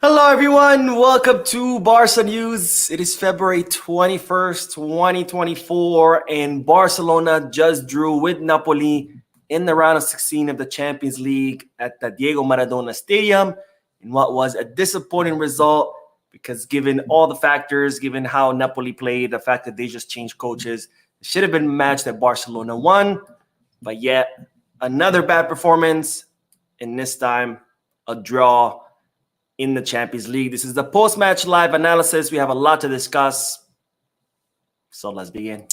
Hello, everyone. Welcome to Barca News. It is February 21st, 2024, and Barcelona just drew with Napoli in the round of 16 of the Champions League at the Diego Maradona Stadium in what was a disappointing result because given all the factors, given how Napoli played, the fact that they just changed coaches, it should have been a match that Barcelona won, but yet another bad performance, and this time a draw in the Champions League. This is the post-match live analysis. We have a lot to discuss, so let's begin.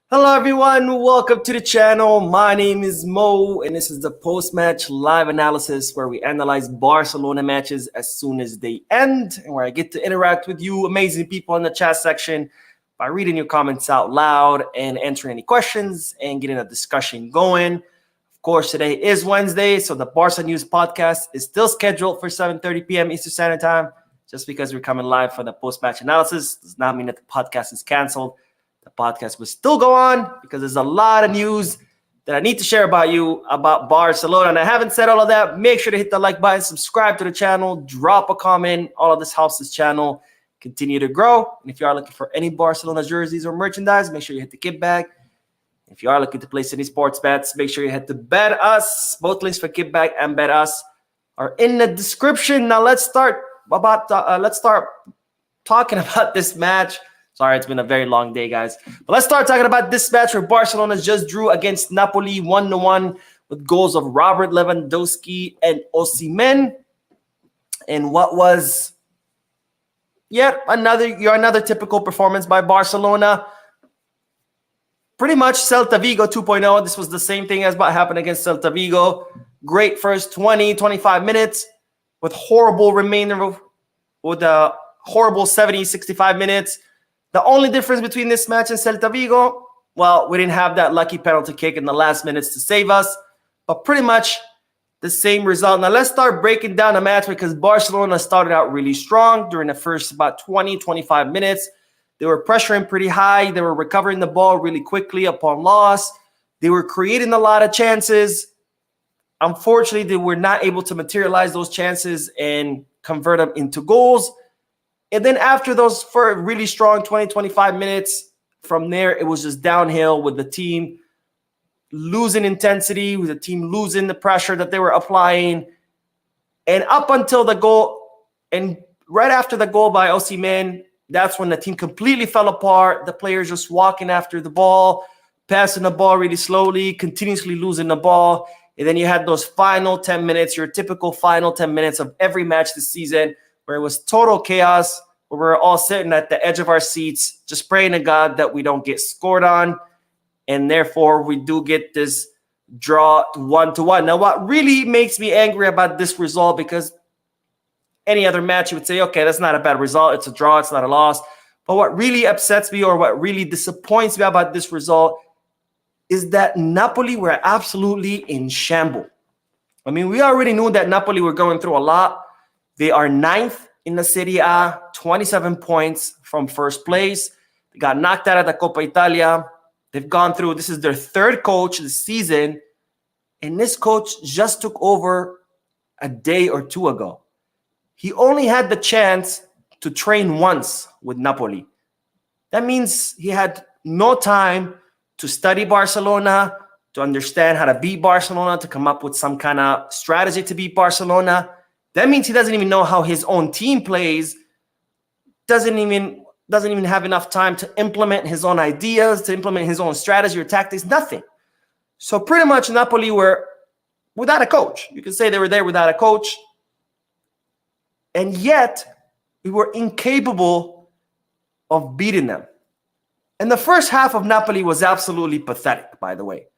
Hello everyone, welcome to the channel. My name is Mo and this is the post-match live analysis where we analyze Barcelona matches as soon as they end and where I get to interact with you amazing people in the chat section by reading your comments out loud and answering any questions and getting a discussion going. Of course, today is Wednesday, so the Barca News podcast is still scheduled for 7:30 p.m. Eastern Standard Time. Just because we're coming live for the post-match analysis does not mean that the podcast is canceled. The podcast will still go on because there's a lot of news that I need to share about you about Barcelona. And I haven't said all of that. Make sure to hit the like button, subscribe to the channel, drop a comment. All of this helps this channel continue to grow. And if you are looking for any Barcelona jerseys or merchandise, make sure you hit the kickback. If you are looking to place any sports bets, make sure you hit the Bet Us. Both links for kickback and Bet Us are in the description. Now let's start talking about this match. Sorry, it's been a very long day, guys. But let's start talking about this match where Barcelona just drew against Napoli 1-1 with goals of Robert Lewandowski and Osimhen. And what was yet another typical performance by Barcelona. Pretty much Celta Vigo 2.0. This was the same thing as what happened against Celta Vigo. Great first 20, 25 minutes with horrible remainder with a horrible 70, 65 minutes. The only difference between this match and Celta Vigo, well, we didn't have that lucky penalty kick in the last minutes to save us, but pretty much the same result. Now, let's start breaking down the match because Barcelona started out really strong during the first about 20, 25 minutes. They were pressuring pretty high. They were recovering the ball really quickly upon loss. They were creating a lot of chances. Unfortunately, they were not able to materialize those chances and convert them into goals. And then after those for a really strong 20, 25 minutes, from there, it was just downhill with the team losing intensity, with the team losing the pressure that they were applying. And up until the goal, and right after the goal by Osimhen, that's when the team completely fell apart. The players just walking after the ball, passing the ball really slowly, continuously losing the ball. And then you had those final 10 minutes, your typical final 10 minutes of every match this season, where it was total chaos, where we're all sitting at the edge of our seats, just praying to God that we don't get scored on. And therefore, we do get this draw 1-1. Now, what really makes me angry about this result, because any other match, you would say, okay, that's not a bad result. It's a draw. It's not a loss. But what really upsets me or what really disappoints me about this result is that Napoli were absolutely in shambles. I mean, we already knew that Napoli were going through a lot. They are 9th in the Serie A, 27 points from first place. They got knocked out of the Coppa Italia. They've gone through, this is their third coach this season, and this coach just took over a day or two ago. He only had the chance to train once with Napoli. That means he had no time to study Barcelona, to understand how to beat Barcelona, to come up with some kind of strategy to beat Barcelona. That means he doesn't even know how his own team plays, doesn't even have enough time to implement his own ideas, to implement his own strategy or tactics, nothing. So pretty much Napoli were without a coach. You can say they were there without a coach. And yet we were incapable of beating them. And the first half of Napoli was absolutely pathetic, by the way.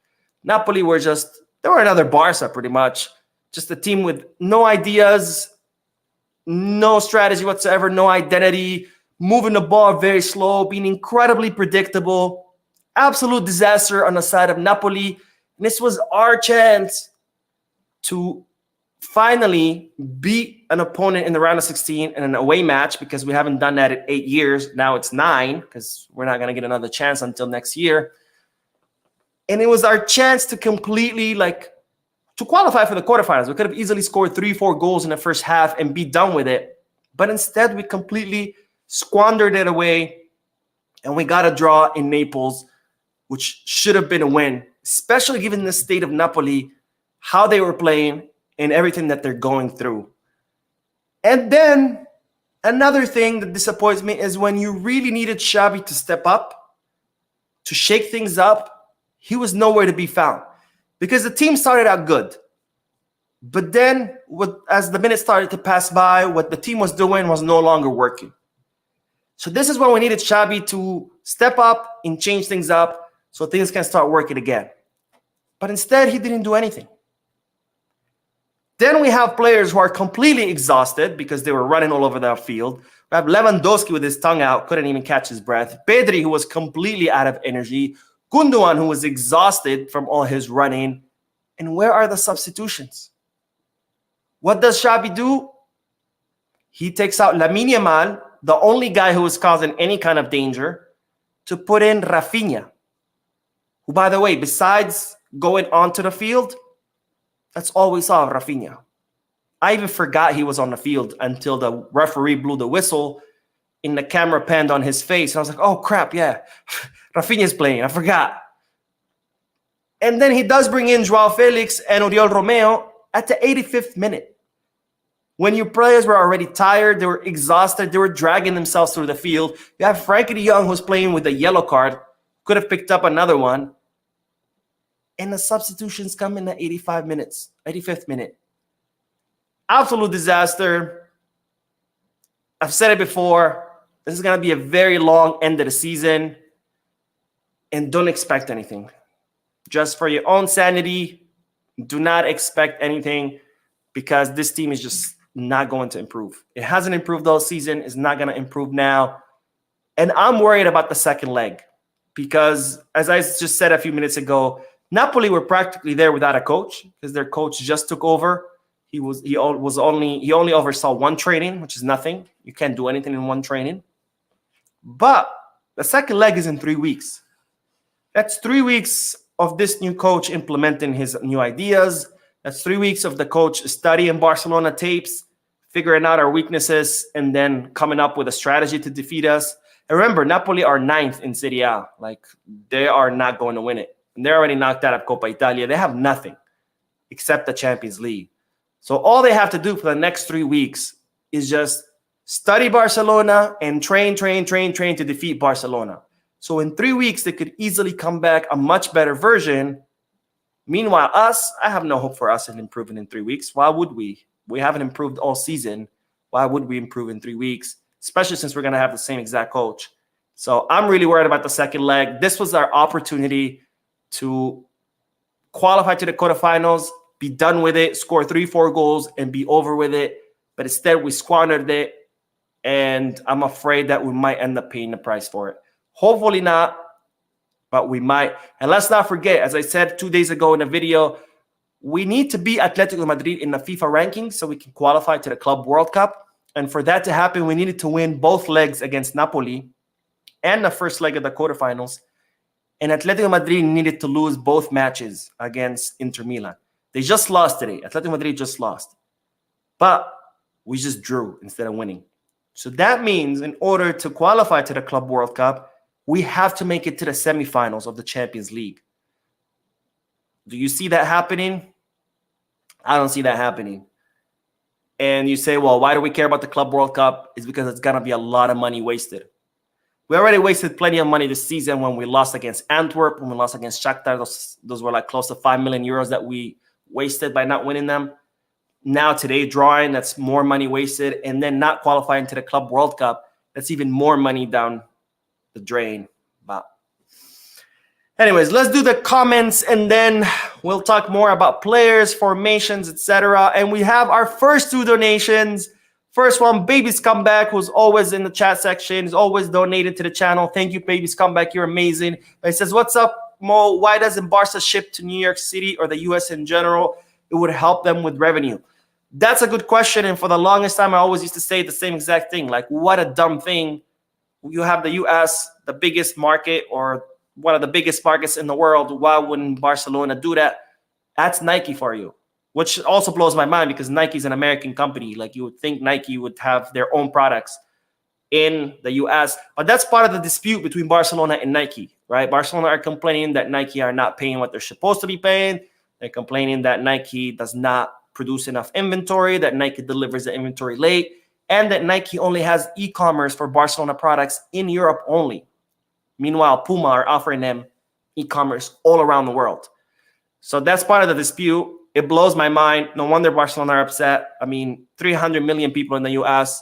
Napoli were they were another Barca pretty much. Just a team with no ideas, no strategy whatsoever, no identity, moving the ball very slow, being incredibly predictable. Absolute disaster on the side of Napoli. And this was our chance to finally beat an opponent in the round of 16 in an away match, because we haven't done that in 8 years. Now it's 9, because we're not going to get another chance until next year. And it was our chance to completely, to qualify for the quarterfinals. We could have easily scored 3-4 goals in the first half and be done with it. But instead, we completely squandered it away, and we got a draw in Naples, which should have been a win, especially given the state of Napoli, how they were playing, and everything that they're going through. And then another thing that disappoints me is when you really needed Xavi to step up, to shake things up, he was nowhere to be found. Because the team started out good. But then, as the minutes started to pass by, what the team was doing was no longer working. So this is when we needed Xavi to step up and change things up so things can start working again. But instead, he didn't do anything. Then we have players who are completely exhausted because they were running all over the field. We have Lewandowski with his tongue out, couldn't even catch his breath. Pedri, who was completely out of energy. Gundogan, who was exhausted from all his running. And where are the substitutions? What does Xavi do? He takes out Lamine Yamal, the only guy who was causing any kind of danger, to put in Rafinha, who, by the way, besides going onto the field, that's all we saw of Rafinha. I even forgot he was on the field until the referee blew the whistle and the camera panned on his face. And I was like, oh, crap, yeah. Rafinha's playing. I forgot. And then he does bring in Joao Felix and Oriol Romeo at the 85th minute. When your players were already tired, they were exhausted, they were dragging themselves through the field. You have Frankie de Jong, who's playing with a yellow card, could have picked up another one. And the substitutions come in the 85th minute. Absolute disaster. I've said it before. This is going to be a very long end of the season. And don't expect anything. Just for your own sanity, do not expect anything, because this team is just not going to improve. It hasn't improved all season. It's not going to improve now. And I'm worried about the second leg, because as I just said a few minutes ago, Napoli were practically there without a coach, because their coach just took over. He only oversaw one training, which is nothing. You can't do anything in one training. But the second leg is in 3 weeks. That's 3 weeks of this new coach implementing his new ideas. That's 3 weeks of the coach studying Barcelona tapes, figuring out our weaknesses, and then coming up with a strategy to defeat us. And remember, Napoli are 9th in Serie A. They are not going to win it. And they're already knocked out of Coppa Italia. They have nothing except the Champions League. So all they have to do for the next 3 weeks is just study Barcelona and train to defeat Barcelona. So in 3 weeks, they could easily come back a much better version. Meanwhile, I have no hope for us in improving in 3 weeks. Why would we? We haven't improved all season. Why would we improve in 3 weeks? Especially since we're going to have the same exact coach. So I'm really worried about the second leg. This was our opportunity to qualify to the quarterfinals, be done with it, score 3-4 goals, and be over with it. But instead, we squandered it, and I'm afraid that we might end up paying the price for it. Hopefully not, but we might. And let's not forget, as I said 2 days ago in a video, we need to beat Atletico Madrid in the FIFA rankings so we can qualify to the Club World Cup. And for that to happen, we needed to win both legs against Napoli and the first leg of the quarterfinals. And Atletico Madrid needed to lose both matches against Inter Milan. They just lost today. Atletico Madrid just lost. But we just drew instead of winning. So that means in order to qualify to the Club World Cup, we have to make it to the semifinals of the Champions League. Do you see that happening? I don't see that happening. And you say, well, why do we care about the Club World Cup? It's because it's going to be a lot of money wasted. We already wasted plenty of money this season when we lost against Antwerp, when we lost against Shakhtar. Those were close to 5 million euros that we wasted by not winning them. Now today, drawing, that's more money wasted. And then not qualifying to the Club World Cup, that's even more money down the drain. But anyways, let's do the comments, and then we'll talk more about players, formations, etc. And we have our first 2 donations. First one, Baby's Comeback, who's always in the chat section, is always donated to the channel. Thank you, Baby's Comeback. You're amazing. It says, what's up? Mo, why doesn't Barca ship to New York City or the US in general? It would help them with revenue. That's a good question. And for the longest time, I always used to say the same exact thing. Like, what a dumb thing. You have the US, the biggest market or one of the biggest markets in the world. Why wouldn't Barcelona do that? That's Nike for you, which also blows my mind because Nike's an American company. Like, you would think Nike would have their own products in the US, but that's part of the dispute between Barcelona and Nike, right? Barcelona are complaining that Nike are not paying what they're supposed to be paying. They're complaining that Nike does not produce enough inventory, that Nike delivers the inventory late, and that Nike only has e-commerce for Barcelona products in Europe only. Meanwhile, Puma are offering them e-commerce all around the world. So that's part of the dispute. It blows my mind. No wonder Barcelona are upset. I mean, 300 million people in the US.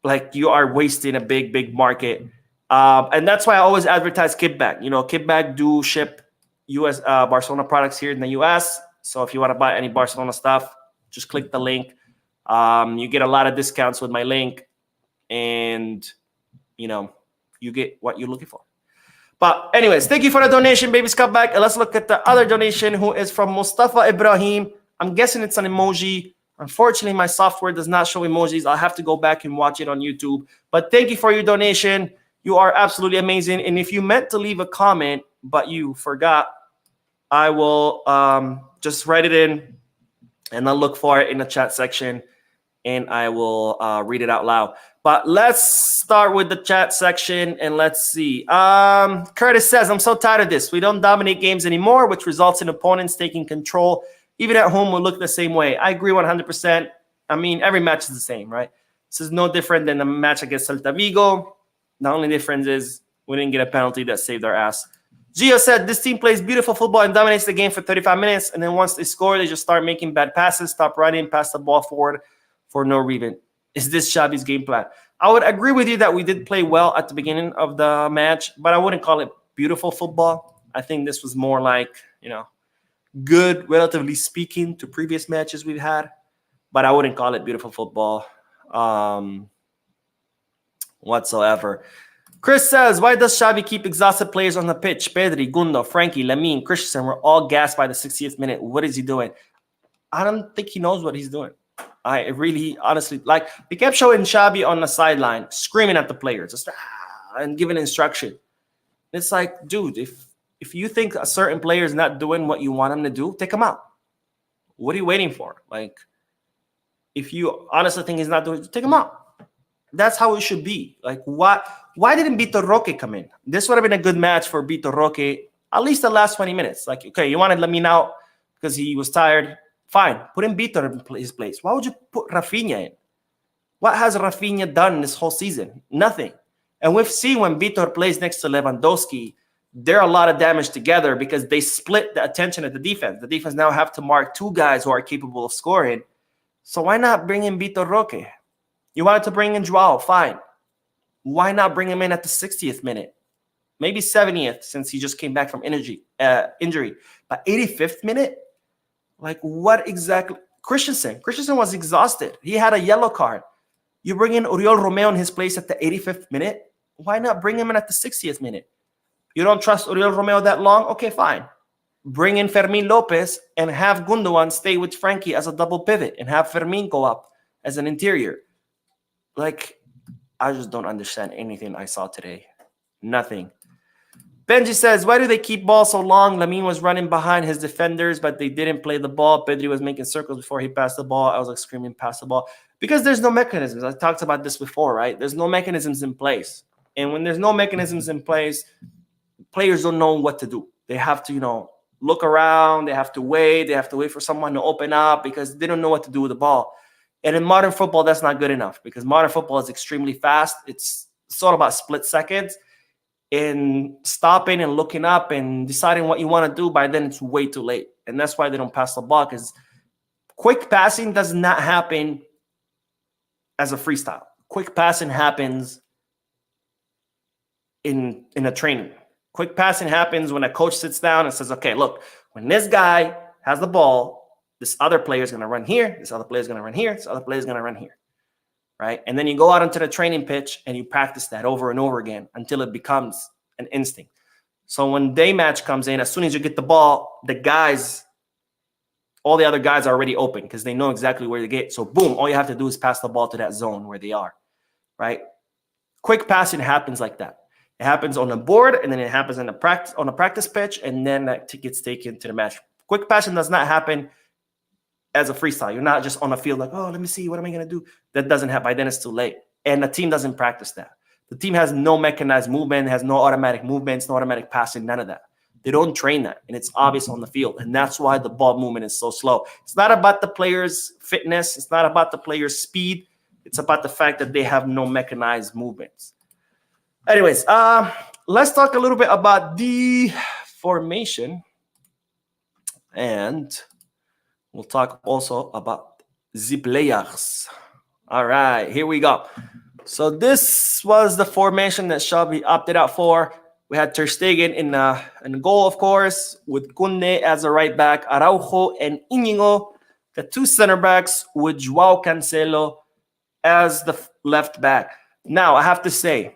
Like, you are wasting a big market. And that's why I always advertise Kickback. You know, Kickback do ship US Barcelona products here in the US. So if you want to buy any Barcelona stuff, just click the link. You get a lot of discounts with my link. And, you know, you get what you're looking for. But anyways, thank you for the donation, baby Scumbag. And let's look at the other donation, who is from Mustafa Ibrahim. I'm guessing it's an emoji. Unfortunately, my software does not show emojis. I'll have to go back and watch it on YouTube. But thank you for your donation. You are absolutely amazing. And if you meant to leave a comment, but you forgot, I will just write it in, and I'll look for it in the chat section, and I will read it out loud. But let's start with the chat section, and let's see. Curtis says, I'm so tired of this. We don't dominate games anymore, which results in opponents taking control. Even at home, we'll look the same way. I agree 100%. I mean, every match is the same, right? This is no different than the match against Celta Vigo. The only difference is we didn't get a penalty that saved our ass. Gio said, this team plays beautiful football and dominates the game for 35 minutes, and then once they score, they just start making bad passes, stop running, pass the ball forward for no reason. Is this Xavi's game plan? I would agree with you that we did play well at the beginning of the match, but I wouldn't call it beautiful football. I think this was more like, you know, good, relatively speaking, to previous matches we've had, but I wouldn't call it beautiful football whatsoever. Chris says, why does Xavi keep exhausted players on the pitch? Pedri, Gundo, Frankie, Lamine, Christensen were all gassed by the 60th minute. What is he doing? I don't think he knows what he's doing. I really, honestly, like, they kept showing Xavi on the sideline screaming at the players just, and giving instruction. It's like, dude, if you think a certain player is not doing what you want him to do, take him out. What are you waiting for? Like, if you honestly think he's not doing it, take him out. That's how it should be. Like, why didn't Vitor Roque come in? This would have been a good match for Vitor Roque, at least the last 20 minutes. Like, okay, you wanted Lamine out because he was tired. Fine, put in Vitor in his place. Why would you put Rafinha in? What has Rafinha done this whole season? Nothing. And we've seen when Vitor plays next to Lewandowski, they're a lot of damage together because they split the attention of the defense. The defense now have to mark two guys who are capable of scoring. So why not bring in Vitor Roque? You wanted to bring in Joao, fine. Why not bring him in at the 60th minute? Maybe 70th, since he just came back from injury. But 85th minute? Like, what exactly? Christensen was exhausted. He had a yellow card. You bring in Oriol Romeo in his place at the 85th minute? Why not bring him in at the 60th minute? You don't trust Oriol Romeo that long? Okay, fine. Bring in Fermin Lopez and have Gundogan stay with Frankie as a double pivot and have Fermin go up as an interior. Like, I just don't understand anything I saw today. Nothing. Benji says, why do they keep ball so long? Lamine was running behind his defenders, but they didn't play the ball. Pedri was making circles before he passed the ball. I was like screaming, pass the ball. Because there's no mechanisms. I talked about this before, right? There's no mechanisms in place. And when there's no mechanisms in place, players don't know what to do. They have to, look around. They have to wait. They have to wait for someone to open up because they don't know what to do with the ball. And in modern football, that's not good enough because modern football is extremely fast. It's all about split seconds. And stopping and looking up and deciding what you want to do, by then it's way too late. And that's why they don't pass the ball, because quick passing does not happen as a freestyle. Quick passing happens in a training. Quick passing happens when a coach sits down and says, okay, look, when this guy has the ball, this other player is going to run here, this other player is going to run here, this other player is going to run here. Right? And then you go out onto the training pitch and you practice that over and over again until it becomes an instinct. So when day match comes in, as soon as you get the ball, all the other guys are already open because they know exactly where to get. So boom, all you have to do is pass the ball to that zone where they are, right? Quick passing happens like that. It happens on the board, and then it happens on a practice pitch, and then that gets taken to the match. Quick passing does not happen as a freestyle. You're not just on the field like, oh, let me see, what am I going to do? That doesn't happen. By then it's too late. And the team doesn't practice that. The team has no mechanized movement, has no automatic movements, no automatic passing, none of that. They don't train that, and it's obvious on the field. And that's why the ball movement is so slow. It's not about the player's fitness. It's not about the player's speed. It's about the fact that they have no mechanized movements. Anyways, let's talk a little bit about the formation. And we'll talk also about the players. All right, here we go. So this was the formation that Xavi opted out for. We had Ter Stegen in the goal, of course, with Koundé as a right back, Araujo and Íñigo, the two center backs, with João Cancelo as the left back. Now, I have to say,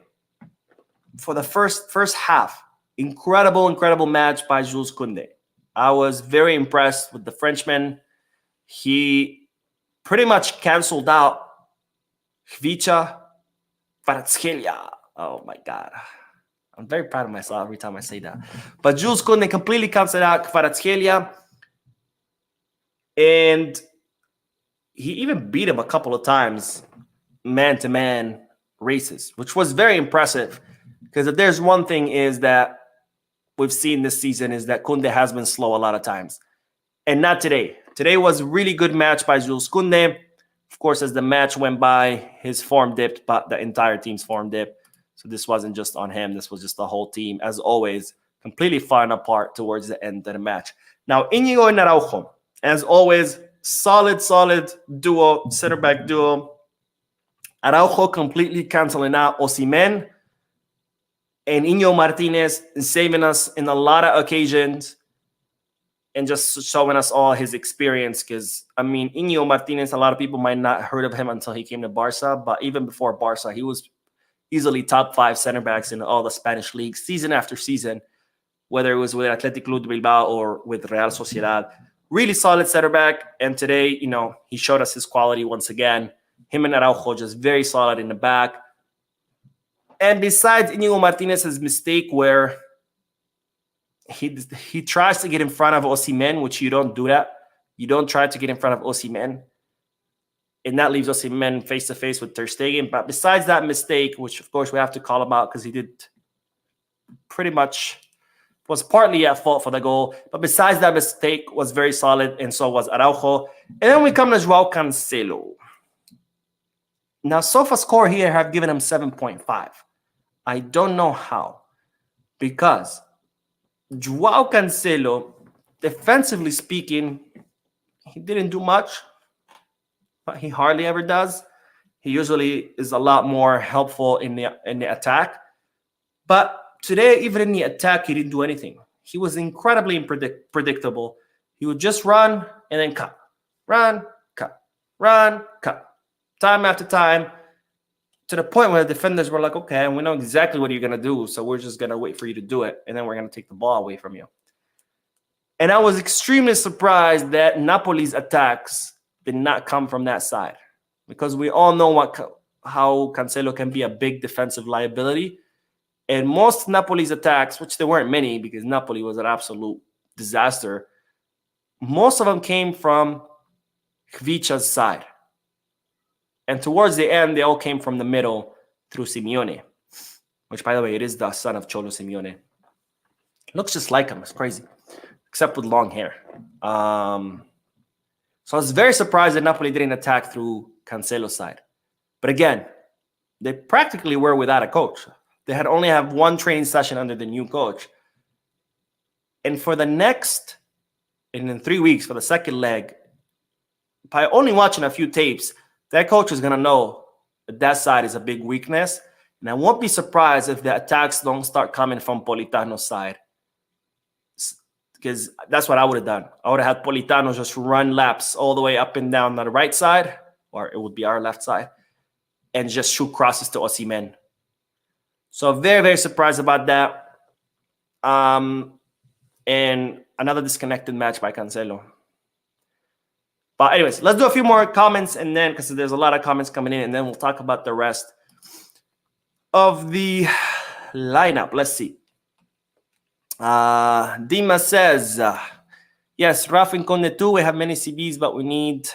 for the first half, incredible match by Jules Koundé. I was very impressed with the Frenchman. He pretty much canceled out Khvicha, Kvaratskhelia. Oh my God. I'm very proud of myself every time I say that. But Jules Koundé completely canceled out Kvaratskhelia. And he even beat him a couple of times, man-to-man races, which was very impressive. Because if there's one thing is that we've seen this season is that Koundé has been slow a lot of times. And not today. Today was a really good match by Jules Koundé. Of course, as the match went by, his form dipped, but the entire team's form dipped. So this wasn't just on him. This was just the whole team, as always, completely falling apart towards the end of the match. Now, Íñigo and Araujo, as always, solid duo, center-back duo. Araujo completely canceling out Osimhen. And Íñigo Martinez saving us in a lot of occasions and just showing us all his experience. Because, I mean, Íñigo Martinez, a lot of people might not have heard of him until he came to Barca. But even before Barca, he was easily top 5 center backs in all the Spanish leagues, season after season, whether it was with Athletic Club de Bilbao or with Real Sociedad. Really solid center back. And today, he showed us his quality once again. Him and Araujo just very solid in the back. And besides Íñigo Martinez's mistake where he tries to get in front of Osimhen, which you don't do that. You don't try to get in front of Osimhen. And that leaves Osimhen face-to-face with Ter Stegen. But besides that mistake, which of course we have to call him out because he did pretty much was partly at fault for the goal. But besides that mistake, was very solid, and so was Araujo. And then we come to João Cancelo. Now, SofaScore here have given him 7.5. I don't know how. Because João Cancelo, defensively speaking, he didn't do much. But he hardly ever does. He usually is a lot more helpful in the attack. But today, even in the attack, he didn't do anything. He was incredibly predictable. He would just run and then cut. Run, cut. Run, cut. Time after time, to the point where the defenders were like, okay, we know exactly what you're going to do, so we're just going to wait for you to do it, and then we're going to take the ball away from you. And I was extremely surprised that Napoli's attacks did not come from that side, because we all know how Cancelo can be a big defensive liability. And most Napoli's attacks, which there weren't many because Napoli was an absolute disaster, most of them came from Khvicha's side. And towards the end, they all came from the middle through Simeone, which, by the way, it is the son of Cholo Simeone. Looks just like him. It's crazy, except with long hair. So I was very surprised that Napoli didn't attack through Cancelo's side. But again, they practically were without a coach. They had only have one training session under the new coach. And for the next, and in 3 weeks, for the second leg, by only watching a few tapes, that coach is going to know that that side is a big weakness. And I won't be surprised if the attacks don't start coming from Politano's side. Because that's what I would have done. I would have had Politano just run laps all the way up and down the right side, or it would be our left side, and just shoot crosses to Osimhen. So very, very surprised about that. And another disconnected match by Cancelo. But anyways, let's do a few more comments, and then because there's a lot of comments coming in, and then we'll talk about the rest of the lineup. Let's see. Dima says, yes, Raf and Conde too. We have many CBs, but we need.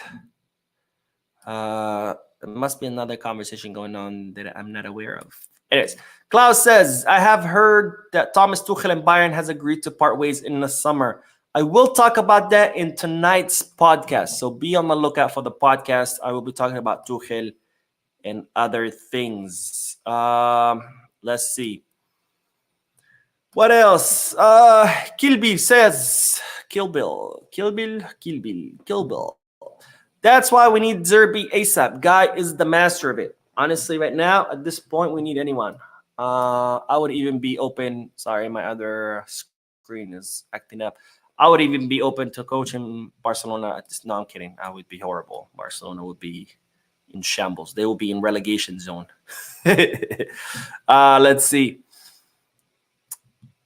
There must be another conversation going on that I'm not aware of. Anyways, Klaus says, I have heard that Thomas Tuchel and Bayern has agreed to part ways in the summer. I will talk about that in tonight's podcast. So be on the lookout for the podcast. I will be talking about Tuchel and other things. Let's see. What else? Kill Bill says, Kill Bill. That's why we need Zerbi ASAP. Guy is the master of it. Honestly, right now, at this point, we need anyone. I would even be open. Sorry, my other screen is acting up. I would even be open to coaching Barcelona at this. No, I'm kidding. I would be horrible. Barcelona would be in shambles. They will be in relegation zone. Let's see.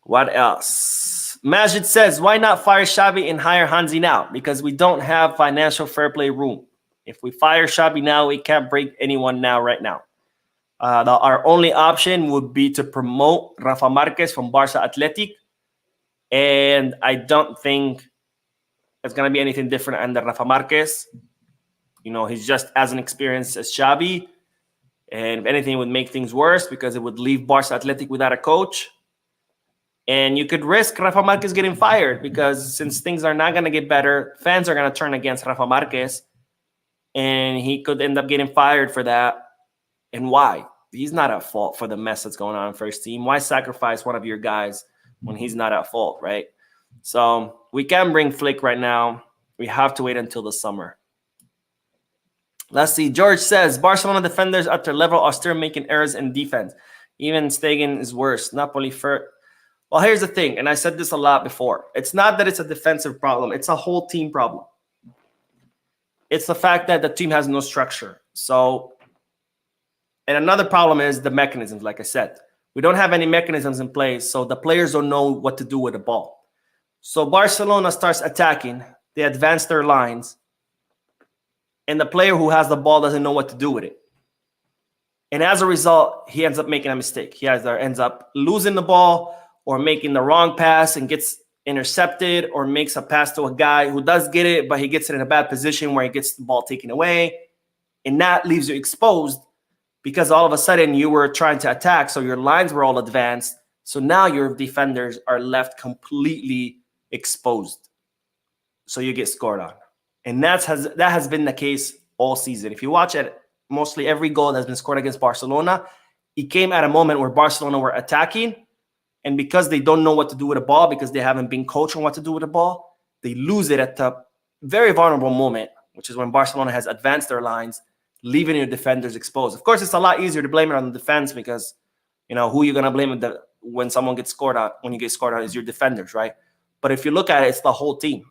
What else? Majid says, why not fire Xavi and hire Hansi now? Because we don't have financial fair play room. If we fire Xavi now, we can't break anyone now, right now. Our only option would be to promote Rafa Marquez from Barca Athletic. And I don't think it's going to be anything different under Rafa Marquez. You know, he's just as inexperienced as Xavi. And if anything, it would make things worse because it would leave Barca Athletic without a coach. And you could risk Rafa Marquez getting fired because since things are not going to get better, fans are going to turn against Rafa Marquez. And he could end up getting fired for that. And why? He's not at fault for the mess that's going on in first team. Why sacrifice one of your guys when he's not at fault, right? So we can bring Flick right now. We have to wait until the summer. Let's see. George says, Barcelona defenders at their level are still making errors in defense. Even Stegen is worse. Napoli first. Well, here's the thing, and I said this a lot before. It's not that it's a defensive problem. It's a whole team problem. It's the fact that the team has no structure. So, and another problem is the mechanisms, like I said. We don't have any mechanisms in place, so the players don't know what to do with the ball. So Barcelona starts attacking. They advance their lines, and the player who has the ball doesn't know what to do with it. And as a result, he ends up making a mistake. He ends up losing the ball or making the wrong pass and gets intercepted, or makes a pass to a guy who does get it, but he gets it in a bad position where he gets the ball taken away. And that leaves you exposed because all of a sudden you were trying to attack, so your lines were all advanced. So now your defenders are left completely exposed. So you get scored on. And that has been the case all season. If you watch it, mostly every goal that's been scored against Barcelona, it came at a moment where Barcelona were attacking. And because they don't know what to do with the ball, because they haven't been coached on what to do with the ball, they lose it at the very vulnerable moment, which is when Barcelona has advanced their lines, leaving your defenders exposed. Of course, it's a lot easier to blame it on the defense because, you know, who you're going to blame when someone gets scored on, when you get scored on, is your defenders, right? But if you look at it, it's the whole team.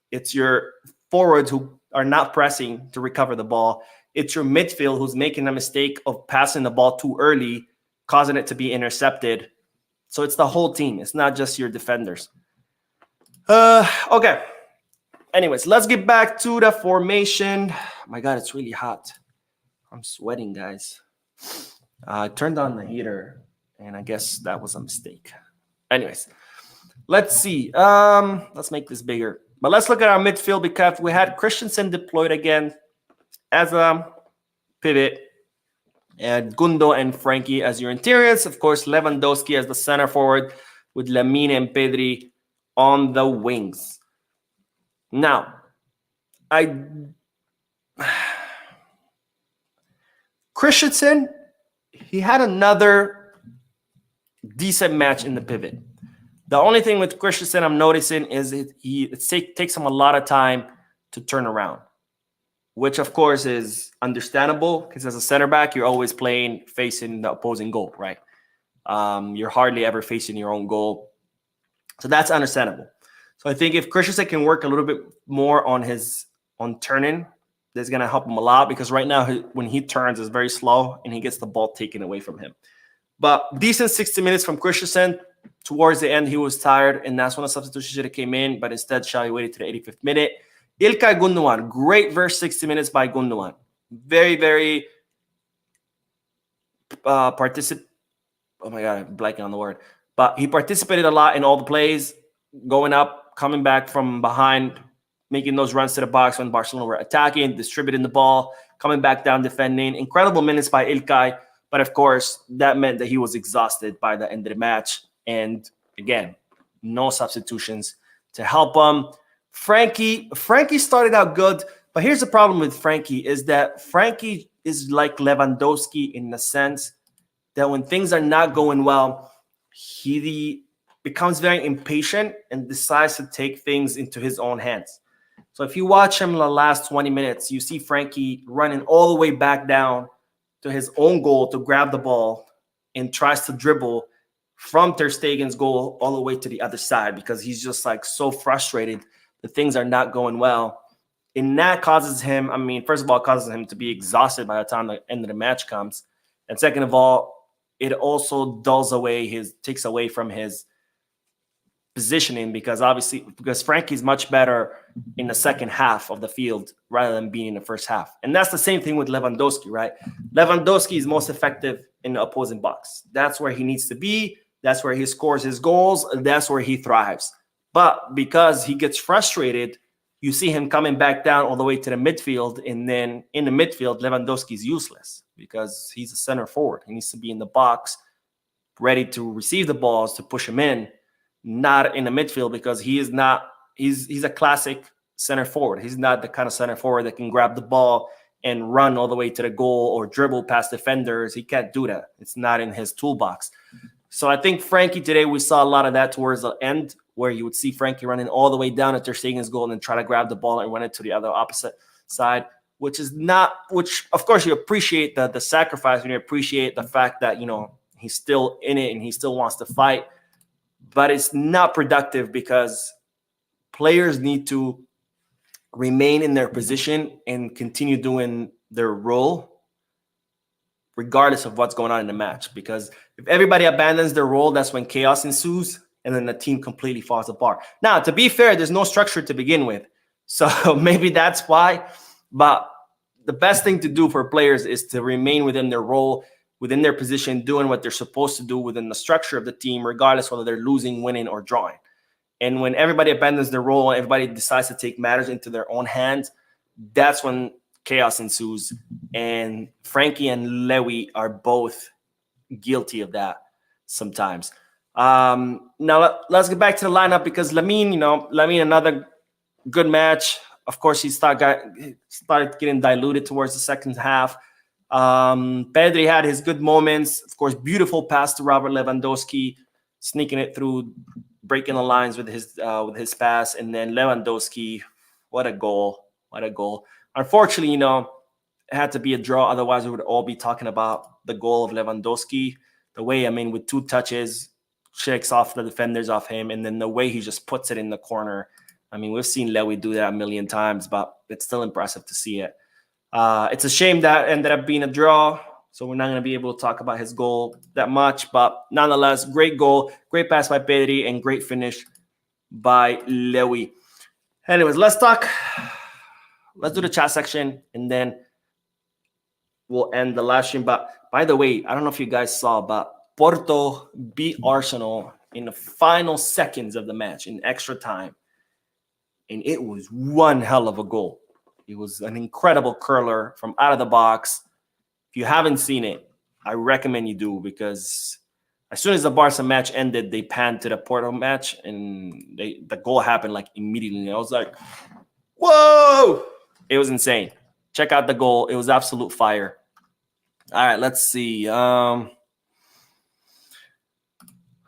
It's your forwards who are not pressing to recover the ball. It's your midfield who's making a mistake of passing the ball too early, causing it to be intercepted. So it's the whole team. It's not just your defenders. Okay. Anyways, let's get back to the formation. Oh my God, it's really hot. I'm sweating, guys. I turned on the heater, and I guess that was a mistake. Anyways, let's see. Let's make this bigger. But let's look at our midfield because we had Christensen deployed again as a pivot. And Gundo and Frankie as your interiors. Of course, Lewandowski as the center forward with Lamine and Pedri on the wings. Now, Christensen, he had another decent match in the pivot. The only thing with Christensen I'm noticing is it takes him a lot of time to turn around, which of course is understandable because as a center back, you're always playing facing the opposing goal, right? You're hardly ever facing your own goal. So that's understandable. So I think if Christensen can work a little bit more on turning, that's going to help him a lot because right now when he turns, it's very slow and he gets the ball taken away from him. But decent 60 minutes from Christensen. towards the end, he was tired, and that's when the substitution should have came in, but instead, Xavi waited to the 85th minute. İlkay Gundogan, great first 60 minutes by Gundogan. Very, very oh my God, I'm blanking on the word. But he participated a lot in all the plays, going up, coming back from behind, making those runs to the box when Barcelona were attacking, distributing the ball, coming back down, defending. Incredible minutes by İlkay. But of course, that meant that he was exhausted by the end of the match. And again, no substitutions to help him. Frankie started out good, but here's the problem with Frankie is that Frankie is like Lewandowski in the sense that when things are not going well, he becomes very impatient and decides to take things into his own hands. So if you watch him in the last 20 minutes, you see Frankie running all the way back down to his own goal to grab the ball and tries to dribble from Ter Stegen's goal all the way to the other side because he's just like so frustrated that things are not going well. And that causes him, I mean, first of all, it causes him to be exhausted by the time the end of the match comes. And second of all, it also takes away from his positioning because Frankie's much better in the second half of the field rather than being in the first half. And that's the same thing with Lewandowski, right? Lewandowski is most effective in the opposing box. That's where he needs to be. That's where he scores his goals. That's where he thrives. But because he gets frustrated, you see him coming back down all the way to the midfield. And then in the midfield, Lewandowski's useless because he's a center forward. He needs to be in the box, ready to receive the balls, to push him in, not in the midfield because he's a classic center forward. He's not the kind of center forward that can grab the ball and run all the way to the goal or dribble past defenders. He can't do that. It's not in his toolbox. So I think Frankie today, we saw a lot of that towards the end where you would see Frankie running all the way down at Ter Stegen's goal and then try to grab the ball and run it to the other opposite side, which of course you appreciate the sacrifice and you appreciate the fact that, he's still in it and he still wants to fight, but it's not productive because players need to remain in their position and continue doing their role regardless of what's going on in the match. Because if everybody abandons their role, that's when chaos ensues and then the team completely falls apart. Now, to be fair, there's no structure to begin with. So maybe that's why. But the best thing to do for players is to remain within their role, within their position, doing what they're supposed to do within the structure of the team, regardless whether they're losing, winning, or drawing. And when everybody abandons their role and everybody decides to take matters into their own hands, that's when chaos ensues. And Frankie and Lewy are both guilty of that sometimes. Now let's get back to the lineup because Lamine, another good match. Of course, he started getting diluted towards the second half. Pedri had his good moments. Of course, beautiful pass to Robert Lewandowski, sneaking it through, breaking the lines with his pass. And then Lewandowski, what a goal. What a goal. Unfortunately, it had to be a draw. Otherwise, we would all be talking about the goal of Lewandowski. The way, with 2 touches, shakes off the defenders off him. And then the way he just puts it in the corner. We've seen Lewy do that a million times, but it's still impressive to see it. It's a shame that ended up being a draw, so we're not going to be able to talk about his goal that much. But nonetheless, great goal, great pass by Pedri, and great finish by Lewy. Anyways, let's do the chat section, and then we'll end the live stream. But by the way, I don't know if you guys saw, but Porto beat Arsenal in the final seconds of the match in extra time. And it was one hell of a goal. It was an incredible curler from out of the box. If you haven't seen it, I recommend you do because as soon as the Barca match ended, they panned to the Porto match and the goal happened like immediately. I was like, whoa! It was insane. Check out the goal. It was absolute fire. All right, let's see.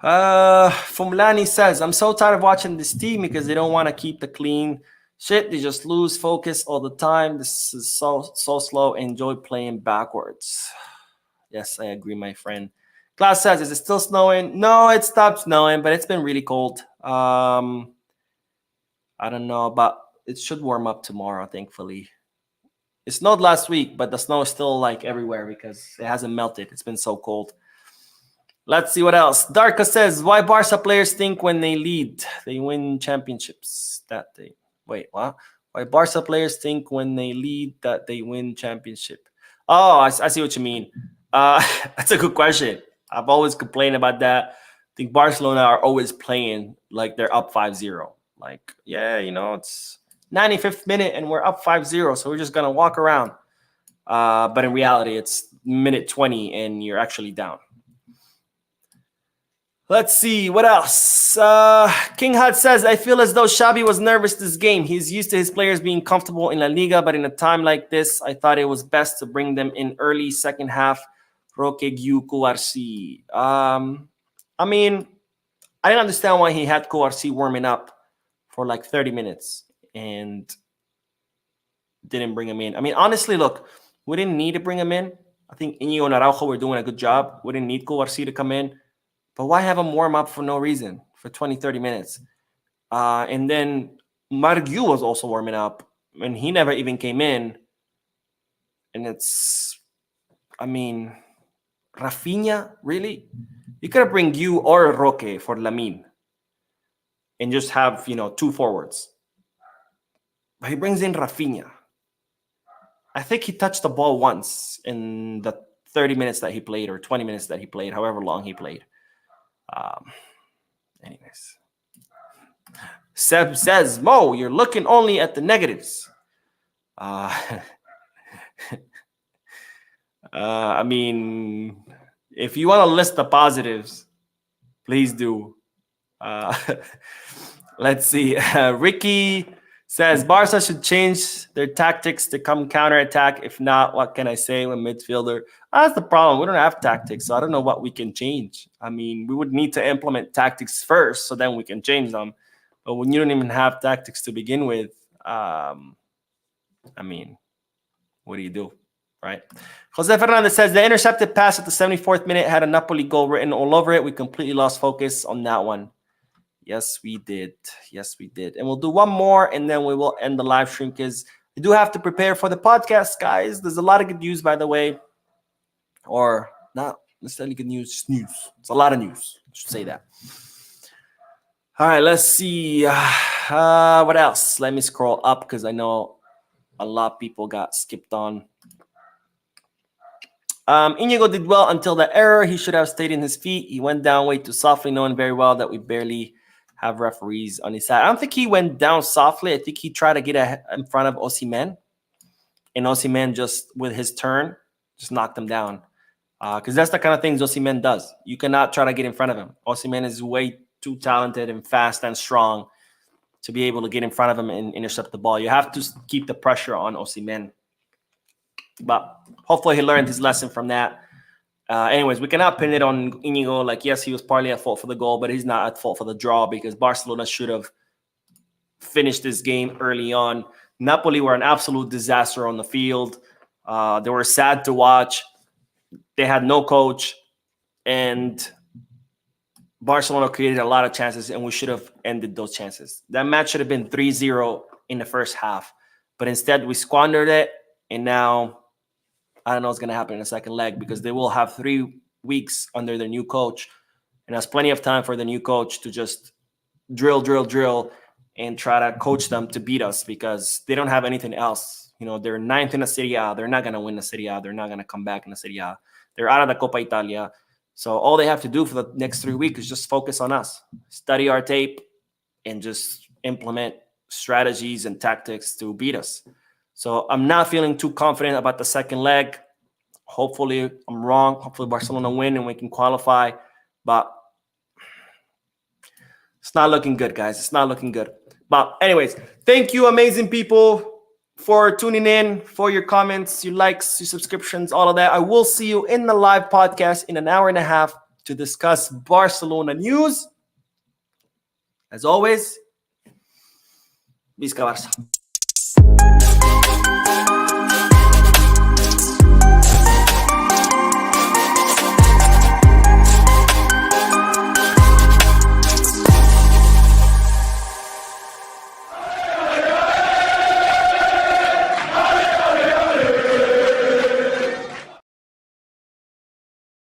Fumlani says, I'm so tired of watching this team because they don't want to keep the clean shit. They just lose focus all the time. This is so slow. Enjoy playing backwards. Yes, I agree, my friend. Klaus says, is it still snowing? No, it stopped snowing, but it's been really cold. I don't know, but it should warm up tomorrow, thankfully. It snowed last week, but the snow is still like everywhere because it hasn't melted. It's been so cold. Let's see what else. Darka says, why Barca players think when they lead, they win championships that they... Wait, what? Why Barca players think when they lead that they win championship? Oh, I see what you mean. That's a good question. I've always complained about that. I think Barcelona are always playing like they're up 5-0. Like, yeah, it's 95th minute and we're up 5-0, so we're just going to walk around. But in reality, it's minute 20 and you're actually down. Let's see, what else? King Hud says, I feel as though Xavi was nervous this game. He's used to his players being comfortable in La Liga, but in a time like this, I thought it was best to bring them in early second half. Roque Cubarsí. I mean, I didn't understand why he had Cubarsí warming up for like 30 minutes and didn't bring him in. I mean, honestly, look, we didn't need to bring him in. I think Iñigo and Araujo were doing a good job. We didn't need Cubarsí to come in. But why have him warm up for no reason for 20, 30 minutes? And then Margu was also warming up, and he never even came in. And it's, I mean, Rafinha, really? You could have bring you or Roque for Lamine and just have, two forwards. But he brings in Rafinha. I think he touched the ball once in the 30 minutes that he played or 20 minutes that he played, however long he played. Anyways, Seb says, Mo, you're looking only at the negatives. I mean, if you want to list the positives, please do. Let's see. Ricky says Barca should change their tactics to come counterattack. If not, what can I say when midfielder? That's the problem. We don't have tactics, so I don't know what we can change. I mean, we would need to implement tactics first, so then we can change them. But when you don't even have tactics to begin with, I mean, what do you do, right? Jose Fernandez says the intercepted pass at the 74th minute had a Napoli goal written all over it. We completely lost focus on that one. Yes, we did. Yes, we did. And we'll do one more, and then we will end the live stream because we do have to prepare for the podcast, guys. There's a lot of good news, by the way. Or not necessarily good news, just news. It's a lot of news. I should say that. All right, let's see. What else? Let me scroll up because I know a lot of people got skipped on. Iñigo did well until the error. He should have stayed in his feet. He went down way too softly, knowing very well that we barely have referees on his side. I don't think he went down softly. I think he tried to get in front of Osimhen. And Osimhen just, with his turn, just knocked him down. Because that's the kind of things Osimhen does. You cannot try to get in front of him. Osimhen is way too talented and fast and strong to be able to get in front of him and intercept the ball. You have to keep the pressure on Osimhen. But hopefully he learned his lesson from that. Anyways, we cannot pin it on Iñigo. Like, yes, he was partly at fault for the goal, but he's not at fault for the draw because Barcelona should have finished this game early on. Napoli were an absolute disaster on the field. They were sad to watch. They had no coach, and Barcelona created a lot of chances, and we should have ended those chances. That match should have been 3-0 in the first half, but instead we squandered it, and now I don't know what's going to happen in the second leg because they will have 3 weeks under their new coach, and there's plenty of time for the new coach to just drill, and try to coach them to beat us because they don't have anything else. You know, they're 9th in the Serie A. They're not going to win the Serie A. They're not going to come back in the Serie A. They're out of the Coppa Italia. So all they have to do for the next 3 weeks is just focus on us, study our tape, and just implement strategies and tactics to beat us. So I'm not feeling too confident about the second leg. Hopefully I'm wrong. Hopefully Barcelona win and we can qualify. But it's not looking good, guys. It's not looking good. But anyways, thank you, amazing people, for tuning in, for your comments, your likes, your subscriptions, all of that. I will see you in the live podcast in an hour and a half to discuss Barcelona news. As always, Visca Barça.